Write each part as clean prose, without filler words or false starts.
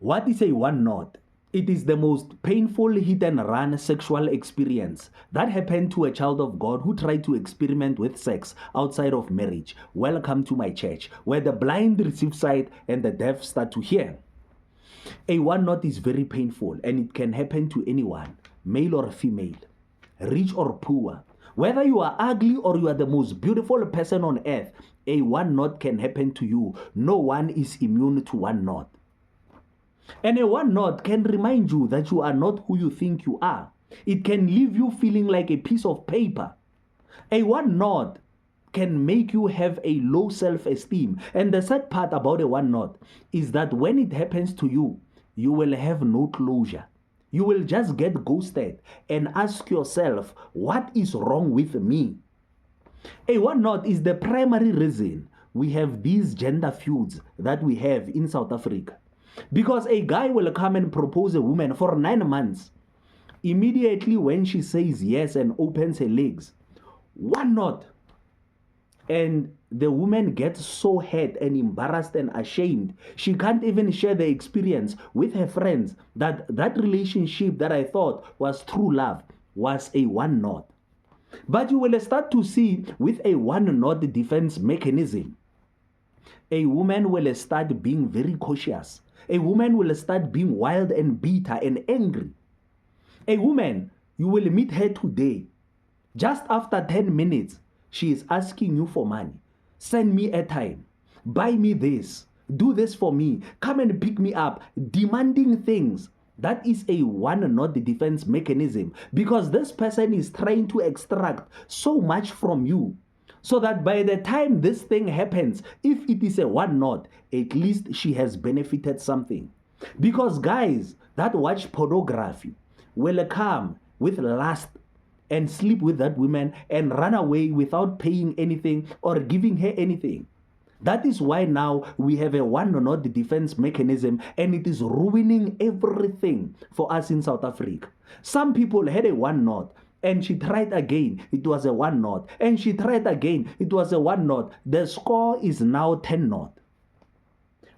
What is a one knot? It is the most painful hit and run sexual experience that happened to a child of God who tried to experiment with sex outside of marriage. Welcome to my church, where the blind receive sight and the deaf start to hear. A one knot is very painful and it can happen to anyone, male or female, rich or poor. Whether you are ugly or you are the most beautiful person on earth, a one knot can happen to you. No one is immune to one knot. And a one knot can remind you that you are not who you think you are. It can leave you feeling like a piece of paper. A one knot can make you have a low self-esteem. And the sad part about a one knot is that when it happens to you, you will have no closure. You will just get ghosted and ask yourself, what is wrong with me? A one knot is the primary reason we have these gender feuds that we have in South Africa. Because a guy will come and propose a woman for 9 months. Immediately when she says yes and opens her legs, one knot. And the woman gets so hurt and embarrassed and ashamed. She can't even share the experience with her friends that relationship that I thought was true love was a one knot. But you will start to see with a one knot defense mechanism, a woman will start being very cautious. A woman will start being wild and bitter and angry. A woman, you will meet her today. Just after 10 minutes, she is asking you for money. Send me airtime. Buy me this. Do this for me. Come and pick me up. Demanding things. That is a one knot defense mechanism, because this person is trying to extract so much from you, so that by the time this thing happens, if it is a one knot, at least she has benefited something. Because guys that watch pornography will come with lust and sleep with that woman and run away without paying anything or giving her anything. That is why now we have a one knot defense mechanism, and it is ruining everything for us in South Africa. Some people had a one knot, and she tried again, it was a one knot. And she tried again, it was a one knot. The score is now 10 knot.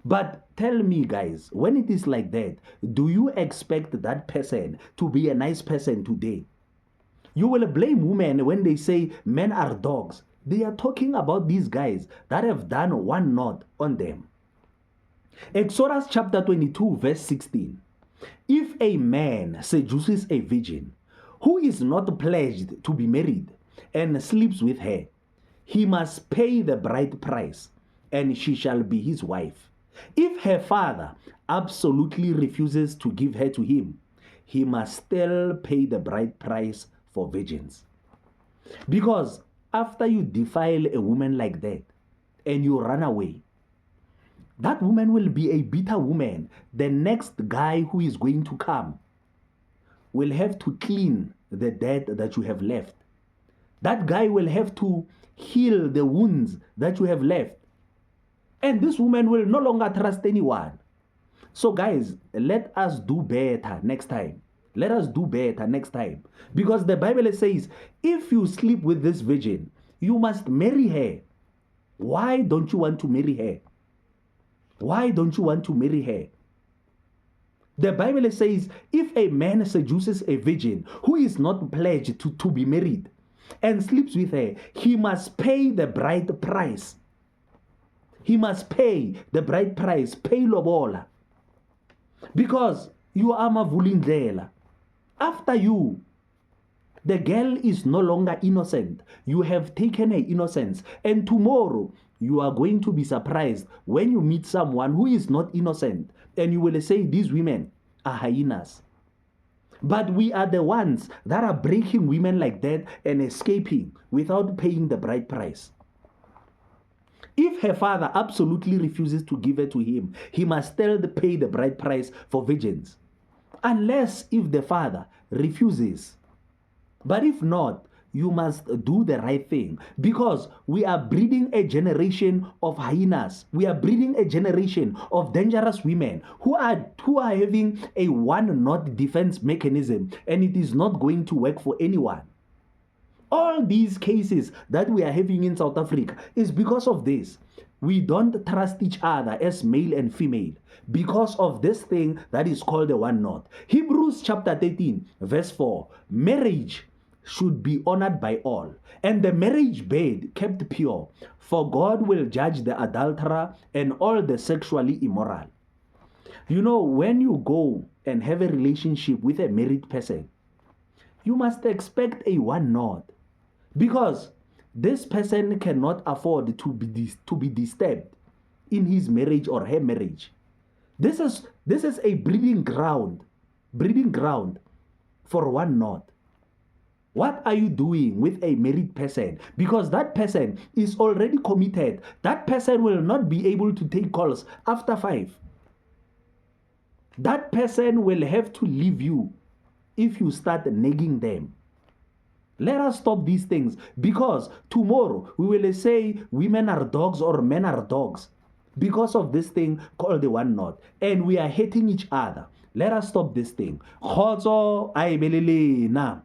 But tell me guys, when it is like that, do you expect that person to be a nice person today? You will blame women when they say men are dogs. They are talking about these guys that have done one knot on them. Exodus chapter 22 verse 16. If a man seduces a virgin who is not pledged to be married and sleeps with her, he must pay the bride price, and she shall be his wife. If her father absolutely refuses to give her to him, he must still pay the bride price for virgins. Because after you defile a woman like that and you run away, that woman will be a bitter woman. The next guy who is going to come will have to clean the dirt that you have left. That guy will have to heal the wounds that you have left. And this woman will no longer trust anyone. So guys, let us do better next time. Let us do better next time. Because the Bible says, if you sleep with this virgin, you must marry her. Why don't you want to marry her? Why don't you want to marry her? The Bible says, if a man seduces a virgin who is not pledged to be married and sleeps with her, he must pay the bride price. He must pay the bride price, pay lobola. Because you are mavulindlela. After you, the girl is no longer innocent. You have taken her innocence. And tomorrow, you are going to be surprised when you meet someone who is not innocent. And you will say, these women are hyenas. But we are the ones that are breaking women like that and escaping without paying the bride price. If her father absolutely refuses to give her to him, he must still pay the bride price for virgins. Unless if the father refuses. But if not, you must do the right thing, because we are breeding a generation of hyenas. We are breeding a generation of dangerous women who are having a one knot defense mechanism, and it is not going to work for anyone. All these cases that we are having in South Africa is because of this. We don't trust each other as male and female because of this thing that is called the one knot. Hebrews chapter 13, verse 4. Marriage should be honored by all, and the marriage bed kept pure, for God will judge the adulterer and all the sexually immoral. You know, when you go and have a relationship with a married person, you must expect a one knot, because this person cannot afford to be disturbed in his marriage or her marriage. This is a breeding ground for one knot. What are you doing with a married person? Because that person is already committed. That person will not be able to take calls after 5. That person will have to leave you if you start nagging them. Let us stop these things, because tomorrow we will say women are dogs or men are dogs because of this thing called the one knot, and we are hating each other. Let us stop this thing. Khotso, ai belele na.